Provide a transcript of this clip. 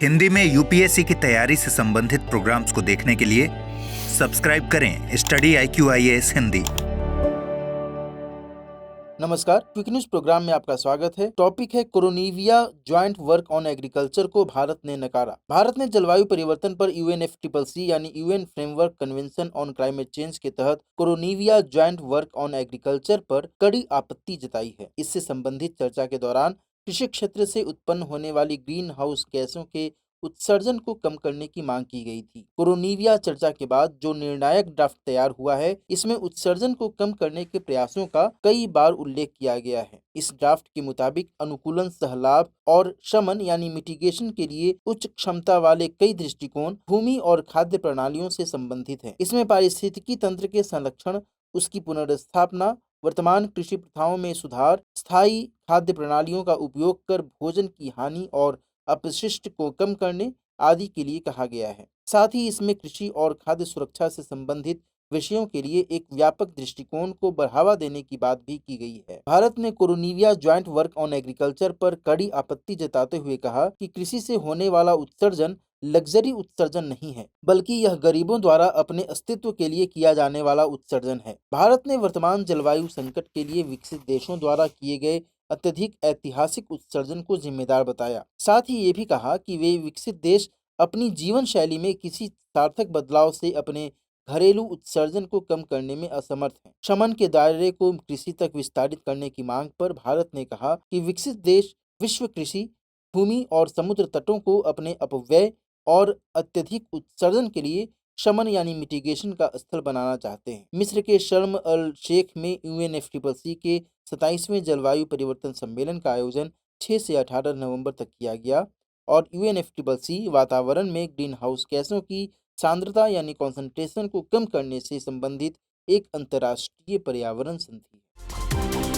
हिंदी में यूपीएससी की तैयारी से संबंधित प्रोग्राम्स को देखने के लिए सब्सक्राइब करें स्टडी IQ IAS हिंदी। नमस्कार, क्विक न्यूज प्रोग्राम में आपका स्वागत है। टॉपिक है कोरोनिविया ज्वाइंट वर्क ऑन एग्रीकल्चर को भारत ने नकारा। भारत ने जलवायु परिवर्तन पर UNFCCC यानी UN framework convention on climate change के तहत कोरोनिविया ज्वाइंट वर्क ऑन एग्रीकल्चर पर कड़ी आपत्ति जताई है। इससे संबंधित चर्चा के दौरान कृषि क्षेत्र से उत्पन्न होने वाली ग्रीन हाउस गैसों के उत्सर्जन को कम करने की मांग की गई थी। कोरोनिविया चर्चा के बाद जो निर्णायक ड्राफ्ट तैयार हुआ है, इसमें उत्सर्जन को कम करने के प्रयासों का कई बार उल्लेख किया गया है। इस ड्राफ्ट के मुताबिक अनुकूलन, सहलाभ और शमन यानी मिटिगेशन के लिए उच्च क्षमता वाले कई दृष्टिकोण भूमि और खाद्य प्रणालियों से संबंधित हैं। इसमें पारिस्थितिकी तंत्र के संरक्षण, उसकी पुनर्स्थापना, वर्तमान कृषि प्रथाओं में सुधार, स्थायी खाद्य प्रणालियों का उपयोग कर भोजन की हानि और अपशिष्ट को कम करने आदि के लिए कहा गया है। साथ ही इसमें कृषि और खाद्य सुरक्षा से संबंधित विषयों के लिए एक व्यापक दृष्टिकोण को बढ़ावा देने की बात भी की गई है। भारत ने कोरोनिविया ज्वाइंट वर्क ऑन एग्रीकल्चर पर कड़ी आपत्ति जताते हुए कहा कि कृषि से होने वाला उत्सर्जन लग्जरी उत्सर्जन नहीं है, बल्कि यह गरीबों द्वारा अपने अस्तित्व के लिए किया जाने वाला उत्सर्जन है। भारत ने वर्तमान जलवायु संकट के लिए विकसित देशों द्वारा किए गए अत्यधिक ऐतिहासिक उत्सर्जन को जिम्मेदार बताया। साथ ही ये भी कहा कि वे विकसित देश अपनी जीवन शैली में किसी सार्थक बदलाव से अपने घरेलू उत्सर्जन को कम करने में असमर्थ हैं। शमन के दायरे को कृषि तक विस्तारित करने की मांग पर भारत ने कहा कि विकसित देश विश्व कृषि भूमि और समुद्र तटों को अपने अपव्यय और अत्यधिक उत्सर्जन के लिए शमन यानी मिटिगेशन का स्थल बनाना चाहते हैं। मिस्र के शर्म अल शेख में UNFCCC के 27वें जलवायु परिवर्तन सम्मेलन का आयोजन 6 से 18 नवंबर तक किया गया और UNFCCC वातावरण में ग्रीन हाउस गैसों की सांद्रता यानी कॉन्सेंट्रेशन को कम करने से संबंधित एक अंतर्राष्ट्रीय पर्यावरण संधि है।